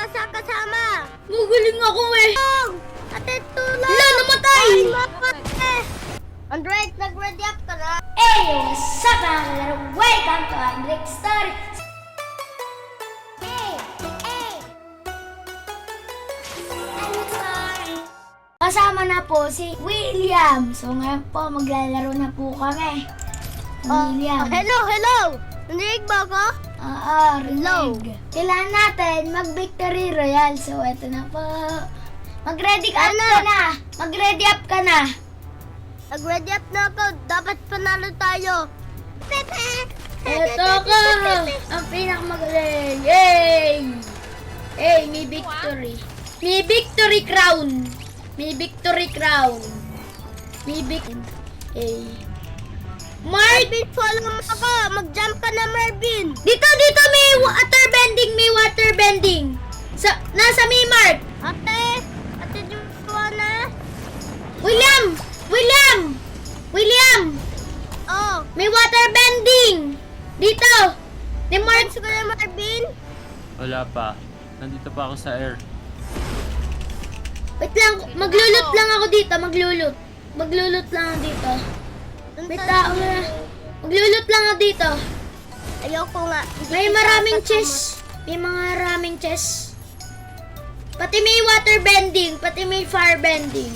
sa kasama. Magaling ako eh. Ate, tulong. Wala, namatay. Android, nag-ready up ka na. Hey, what's up mga kalaro? Welcome to Andrick Story. Kasama na po si William. So ngayon po, maglalaro na po kami. William. Hello. Narinig ba ako? Hello. Kailangan natin mag-victory royale. So eto na po. Mag-ready up ka na. Mag-ready up ka na. Nag-ready up na ako. Dapat panalo tayo. Eto ka. Ang pinakamagaling. Yay! Hey, may victory. May victory crown. May victory crown. May victory. Hey. Marvin, follow mo ako. Mag-jump ka na, Marvin. Dito, may water bending. May water bending. Nasa may mark. Ate Joanna. William! Oh, May water bending. Dito. May mark. thanks ko na, Marvin. Wala pa. Nandito pa ako sa air. Wait lang. Maglulot lang ako dito. Maglulot lang ako dito. May tao na. Maglulot lang ako dito. Ayoko nga. May maraming chest. May maraming chest. Pati may water bending. Pati may fire bending.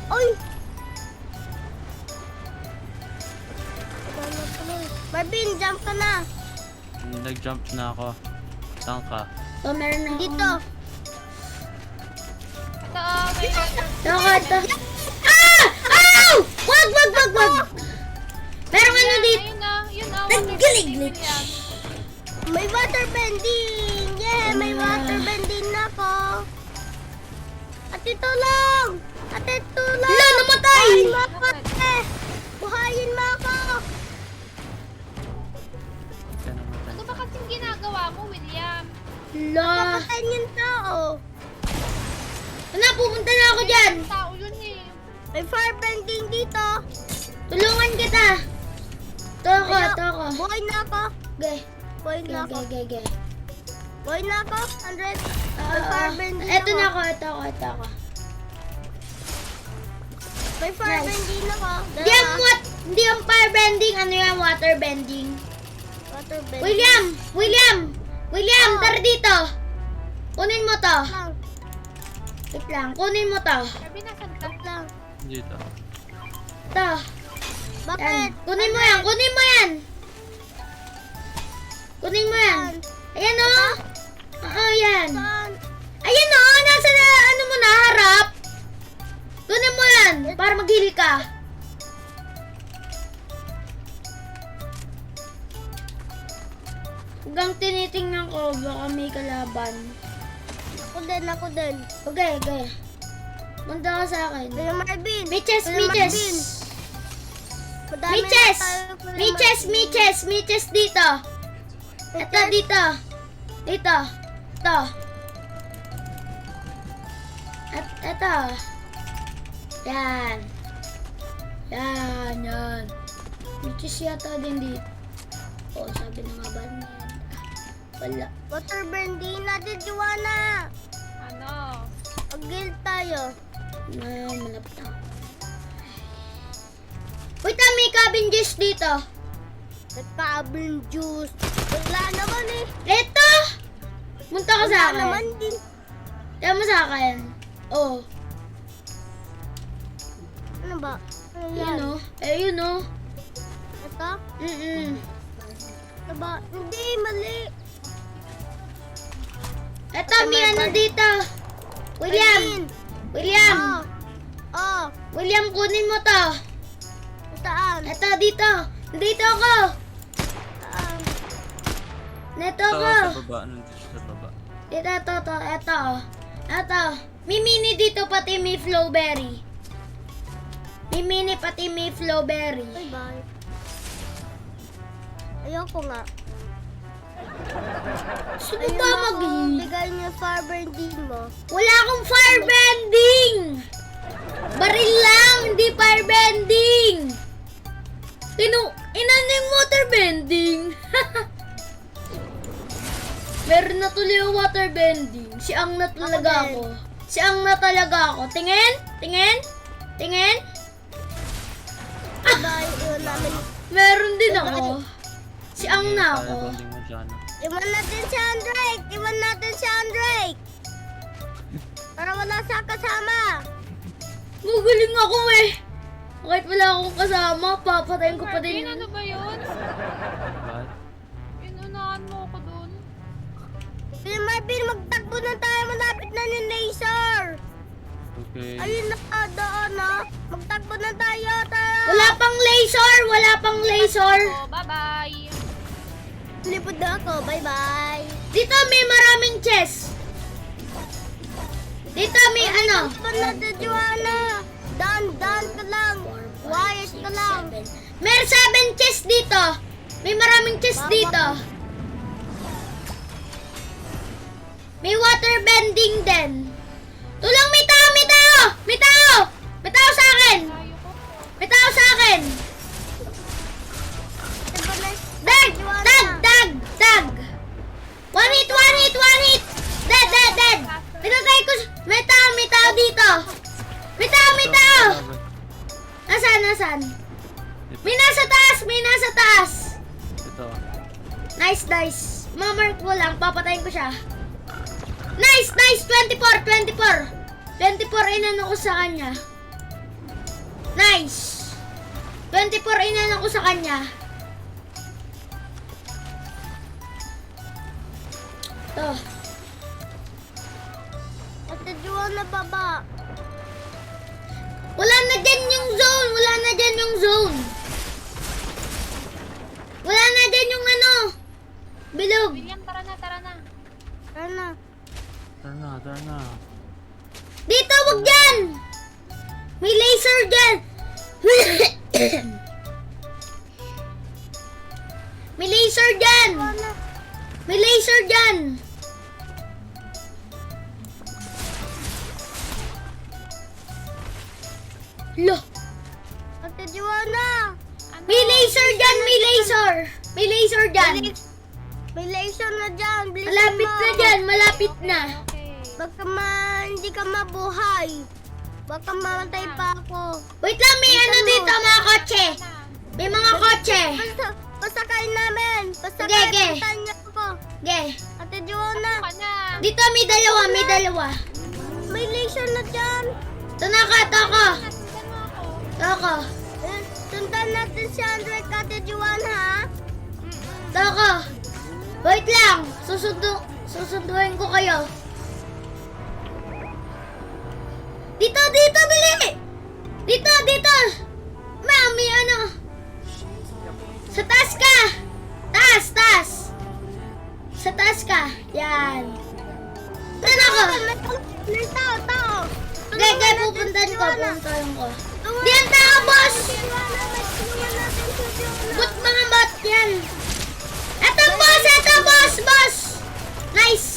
Oy! Marvin, jump ka na. Nag-jump na ako. Saan ka? So, meron na Dito. Ito. Ah! Ow! Wag! Merong ano dito. Naggilig. May water bending! Yeah, may water bending na ako. Ate, tulong! Ate, tulong! Wala, namatay! Buhayin mo ako, ate! Buhayin mo ako! Saan namatay? Ano ba kasing ginagawa mo, William? Hala. Patayin yung tao. Ano, pupunta na ako dyan. Tao yun eh. May fire bending dito. Tulungan kita. Ito ako. Buhay na ako. Okay. Buhay na ako. Okay. Buhay na ako. 100. May fire bending Ito ako. na ako. Ito ako. May fire Nice. bending ako. Hindi yung fire bending. Ano yan? Water bending. Water bending. William, Oh. tara dito. Kunin mo to. Lang. Wait lang. Kunin mo to. Sabi na santa. Lang. Dito. Ito. Bakit? Yan. Kunin mo yan. Kunin mo yan. Ayan o. Oo, yan. Saan? Ayan o. Nasa ano mo na, harap. Kunin mo yan. Para mag-heal ka. Hanggang tinitingnan ko, baka may kalaban. Ako din. Okay. Punta ka sa akin. Kuya Marvin. May chest. Madami May chest. na tayo, Kuya May chest dito. Marvin. Ito, dito. Ito. At ito. Yan. May chest yata din dito. Oh, sabi na nga ba niya? Wala. Water bending natin, Joanna. Ano? Mag-guild tayo. Malapit ako. Wait, may cabin juice dito. Nagka-abling juice. Wala naman eh. Ito! Munta ka sa Wala akin. naman din. Tiyan mo sa akin. Oh. Ano ba? Ano Yun yan? o. Yun o. Ito? Ano ba? Hindi, mali. Ito, may ano dito. William! Oh. William, kunin mo to. Saan? Ito, dito. Dito ako. Saan? Dito Ito ako. sa baba. Nandito sa baba. Ito. May mini dito, pati may flowberry. Pati may flowberry. Bye-bye. Ayoko nga. Gusto mo ba mag-heal? Bigay niyo fire bending mo. Wala akong fire bending! Baril lang, hindi fire bending! Inan yung water bending. Meron na tuloy yung water bending. Siang na talaga ako. Siang na talaga ako. Tingin? Tingin? Tingin? Bye, iwan namin. Meron din ako. Siang na ako. Fireballing mo dyan. Iwan natin si Andrake! Iwan natin si Andrake! Para wala sa kasama! Magaling ako eh. Kahit wala akong kasama, papatayin ko pa din Marvin, yun. ano ba yun? Ba't? Inunahan mo ako dun. Kuya Marvin, magtakbo na tayo! Malapit na yung laser! Okay. Ayun na, doon na! Magtakbo na tayo! Tara! Wala pang laser! Wala pang laser! Oh, bye-bye. Lipod na ako! Bye-bye! Dito may maraming chest. Dito may ano. Takbo natin, Joanna! Dan ka lang! Quiet ka lang! May 7 chest dito. May maraming chest dito. May water bending din. Tulong, may tao, may tao! May tao! May tao sa akin! Tayo ko. May tao sa akin! Takbo na! Dag! Dag! Dag! Dag! One hit! One hit! One hit! Dead! Dead! Dead! Pinatay ko! May tao dito! May tao! May tao! Nasaan? Nasaan? May nasa taas! May nasa taas! Ito. Nice, nice. Mamark mo lang, papatayin ko siya. Nice, nice. 24, 24. 24 inano ko sa kanya. Nice. 24 inano ko sa kanya. Ito. Ate Joanna, baba! Wala na dyan yung zone. Wala na dyan yung zone. Wala na dyan yung ano. Bilog. William, tara na, tara na. Ano? Tara na, tara na. Dito, wag dyan. May laser dyan. May laser dyan. Joanna! May laser dyan. Lo. Ate Joanna! Ano? May laser dyan. May laser. May laser dyan. May laser na dyan! Bilisan Malapit mo! na dyan. Malapit na. Okay. Baka hindi ka mabuhay. Baka mamatay pa ako. Wait lang. May ano dito mga kotse. May mga kotse. Pasakay namin! Ge, Pasakay! ge. Puntahan niyo ako! Okay. Ate Joanna! Ano ka na? Dito may dalawa. May dalawa. May laser na dyan! Ito na ka. Ito ako. Nasundan mo ako. Ito ako. Sundan natin si Andre at Ate Joanna, ha? Ito ako. Wait lang. Susunduin ko kayo. Dito, dito, bili! Dito, dito! Mami, ano? Sa taas ka! Taas, taas! Sa taas ka. Yan. Saan ako? May tao! Gege, pupuntahan ko. Pupuntahan ko. Diyan tao, boss! But mga bot yan. Eto, boss! Eto, boss! Boss! Nice!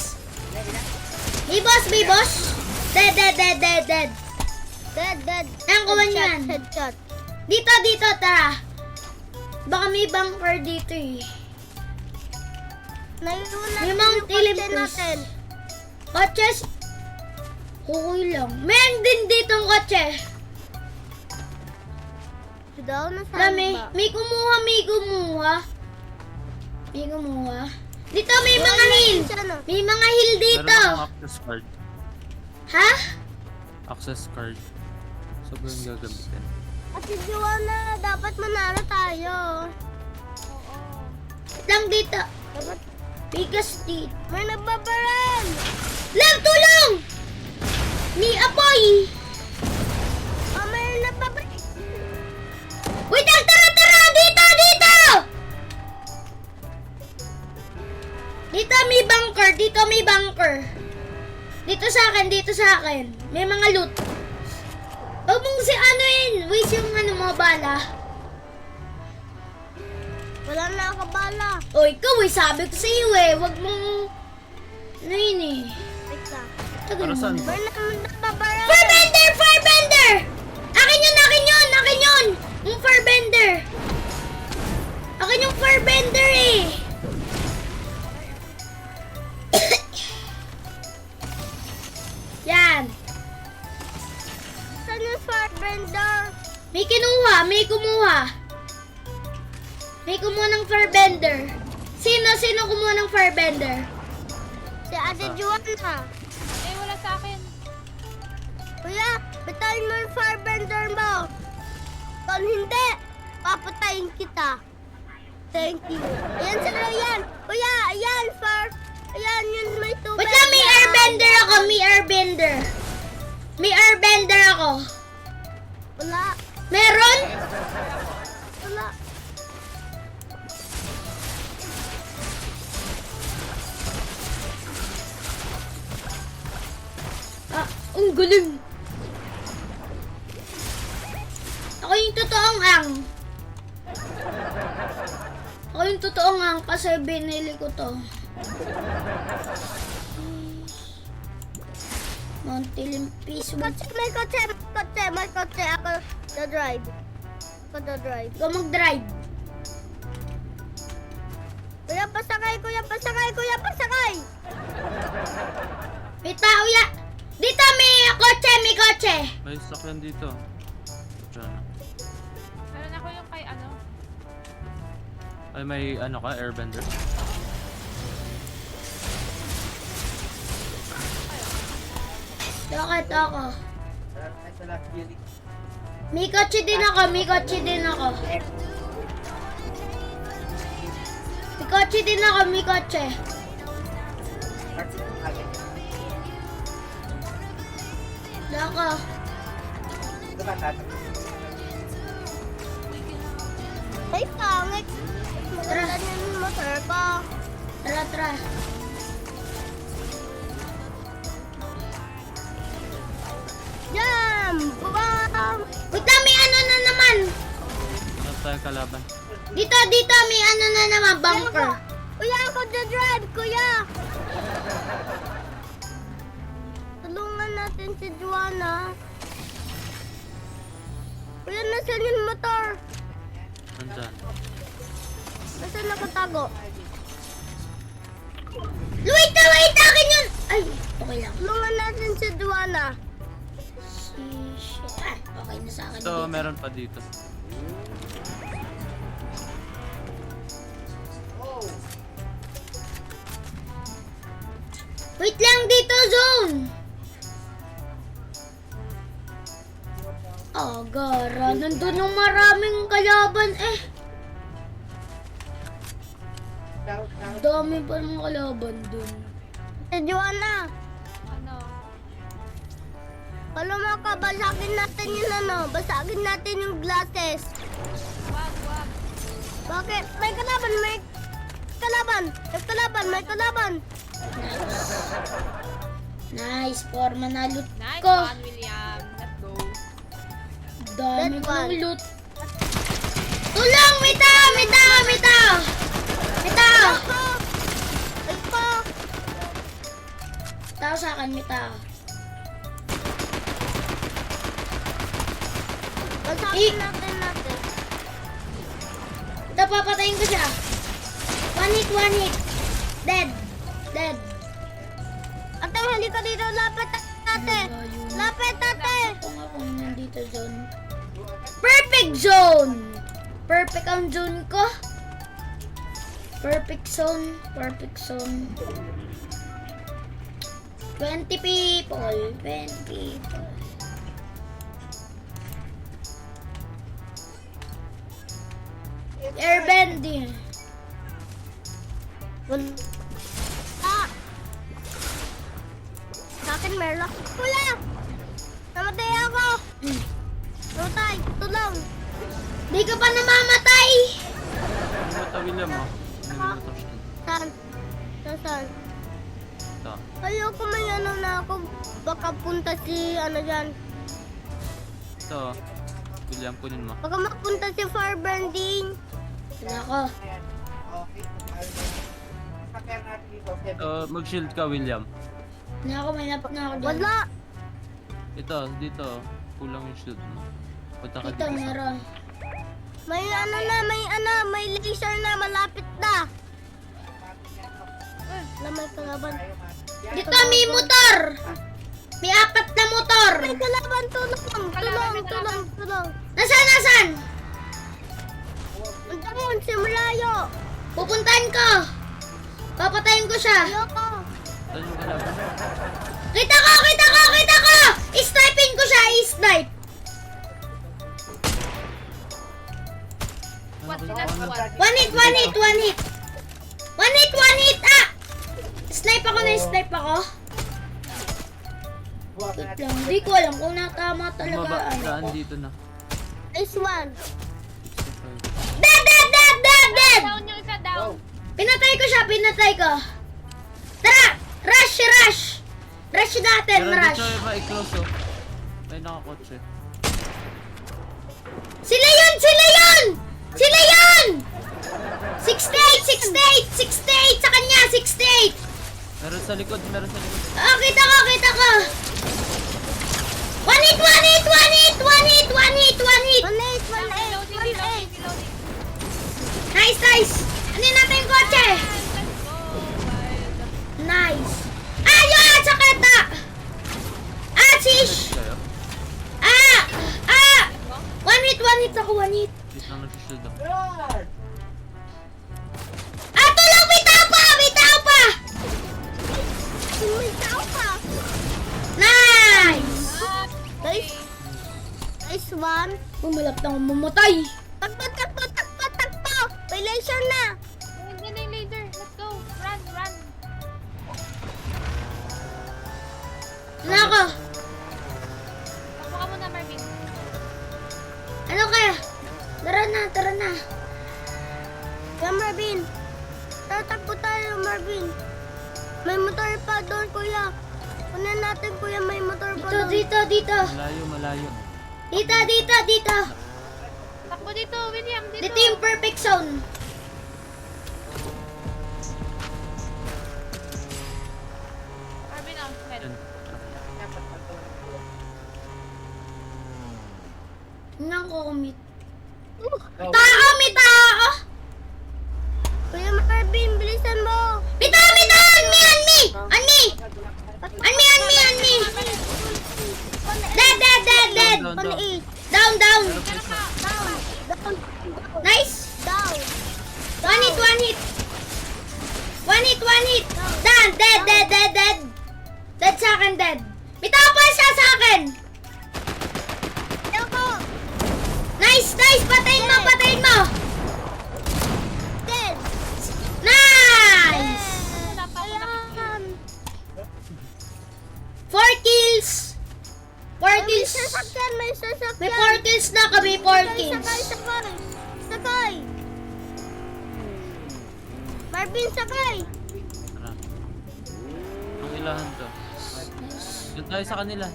May boss, may boss. Dead, dead, dead, dead, dead. Dead! Ayan, kuha niyan. Headshot! Dito, dito, tara. Baka may bunker dito eh. Naiwan May natin Mount yung kotse Olympus. natin. Kotses. Okay lang. Meron din ditong kotse. Daw na sa Dami. May kumuha, may kumuha. May kumuha. Dito may mga hill. May mga hill dito. Meron akong access card. Ha? Access card. So, ba yung gagamitin? Ate Joanna, dapat manalo tayo. Oo. Lang dito. Dapat Bigas dito. may nagbabaril! Lang, tulong! Ni Apoy! May nagbabaril! Wait lang, tara, tara! Dito, dito! Dito may bunker, dito may bunker. Dito sa akin, dito sa akin. May mga loot. Huwag mong si ano yun. Waste yung ano mo, bala. Wala na ako bala. O, ikaw eh, sabi ko sa iyo eh. Huwag mong... Ano yun eh. Wait lang. Tagal Para mo. saan? May nagbabaril! Firebender! Firebender! Akin yun, akin yun, akin yun! Yung firebender. Akin yung firebender eh. May kinuha, may kumuha. May kumuha ng firebender. Sino kumuha ng firebender? Si Ate Juana. Eh, wala sa akin. Kuya, bitawan mo yung firebender mo. Kung hindi, papatayin kita. Thank you. Ayan si Ryan. Kuya, ayan, ayan, yun may tubig. Wait lang, may airbender ako, may airbender. May airbender ako. Wala, Meron? wala. Ah, ang galing. Ako yung totoong ang. Ako yung totoong ang kasi binili ko to. Monte Limpis. Kotse, may kotse. Ako na-drive. Ikaw mag-drive. Kuya, pasakay. May tao ya. Dito may kotse. May sakyan dito. Diyan. Meron ako yung kay ano. Ay, may ano ka, airbender? Bakit ako? May kotse din ako. May kotse din ako. Dako. Ay, pangit. Maganda yung motor ko. Tara. Jam! Bam! Wait lang, may ano na naman. Ano tayo kalaban? Dito, may ano na naman, bunker. Kuya, ako na-drive, kuya! Tulungan natin si Juana. Kuya, nasan yung motor? Nandyan. Nasaan nakatago? Wait, akin yun. Ay, okay lang. Tulungan natin si Juana. Shit. Ah, okay na sa akin. Ito, meron pa dito. Wait lang dito, zone. Gara, nandun ng maraming kalaban eh. Dami pa ng kalaban dun. Si Juana, Ano? palama ka, basagin natin yung glasses. Wag. Bakit? May kalaban. Nice, forma na loot Nice ko. one, William. Let's go. Dami That ko ng one. loot. Tulong! May tao! Ay pa! Tao sa akin, may tao. Basagin natin. Ito, papatayin ko siya. One hit. Dead. Ate, hali ka dito. Lapit, ate. Ako nga kung nandito zone. Perfect zone! Perfect ang zone ko. Perfect zone. 20 people. Airbending. Sa akin, Merla. Kuya! Namatay ako! Namatay! Tulong! Di ka pa namamatay! Ano ito, William, oh? Ano ito? Saan? Saan? Ito. Ayoko may ano na ako. Baka punta si ano dyan. Ito. William, kunin mo. Baka mapunta si Firebending. Nako. Mag-shield ka, William. Nako, may napok na ako dyan. Wala! Ito, dito. Kulang yung shield mo. Punta ka Dito, dito. meron. May may laser na malapit na. May kalaban. Dito, may motor! May 4 na motor. May kalaban, tulong. Nasaan? Ang damon, si Malayo. Pupuntahan ko. Papatayin ko siya. Ayoko. Saan yung kalaban? Kita ko! I-snipin ko siya, i-snipe. What? Sinat what? One hit. Ah! Snipe ako. Wait lang, hindi ko alam kung natama talaga. Bumaba, Ano saan ko. dito na? Nice one. 65. Dead! Down yung isa, down. Pinatay ko. Tara! Rush! Rush natin, Pero rush. dito yung i-close oh. May nakakotse. Sila yun! 68 sa kanya, 68. Meron sa likod. Oh, kita ko. One hit. Reloading. Nice. Ano natin yung kotse? Let's go. Wild. Nice. Yun! Saketa! Shish! Kayo? One hit ako. Dito lang nag-shield ako. Tulong! Bitaw pa! May tao pa. Nice! Nice one. Bumalap na akong mamatay. Takbo. May laser na. Hindi yung laser. Let's go. Run. Ano ako? Takbo ka muna, Marvin. Ano kaya? Tara na. Kaya Marvin. Tatakbo tayo, Marvin. May motor pa doon, kuya. Kunin natin, kuya. May motor pa doon. Dito. Malayo. Dito. Takbo dito, William. Dito. Dito yung perfect zone. Marvin, head. Yan. Nang ko kumit. Tao, may tao! Kuya Marvin, bilisan mo. Bitaw! On me! Dead! Down. Down! Meron pa isa. Down. Nice! Down. One hit! Done! Dead! Dead sa akin, dead. Bitaw pa siya sa akin! Ayoko. Nice! Patayin mo! Dead. Nice! Wala pa ako nakikita. 4 kills! 4 May kills! sasakyan. May 4 kills na kami, 4 kills. Sakay. Marvin, sakay. Tara. Ang ilahan to. Doon tayo sa kanila.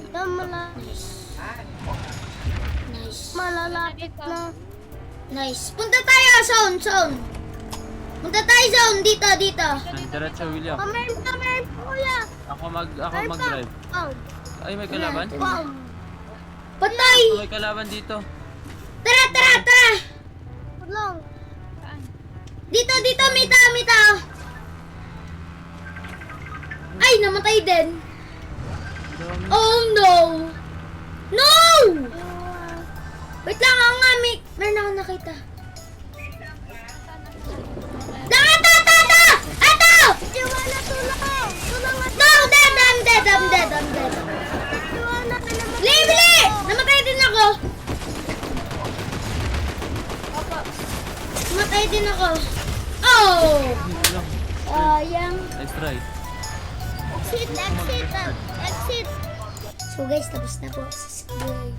Malalapit na. Nice. Punta tayo, zone. Punta tayo, zone. Dito. Diretso, William. Kamer, kuya. Ako mag-drive. Ay, may kalaban? Bam. Patay! May kalaban dito. Tara! Tulong. Saan? Dito, may tao. Ay, namatay din. Dami. Oh, no! Wait lang, ako nga, meron ako nakita. Ato! Iwana, tulong. Tulong at No, I'm dead. iwana ka naman. Bili! Namatay din ako. Oh! William. Sayang. Nice try. Exit. So guys, tapos na po sa school.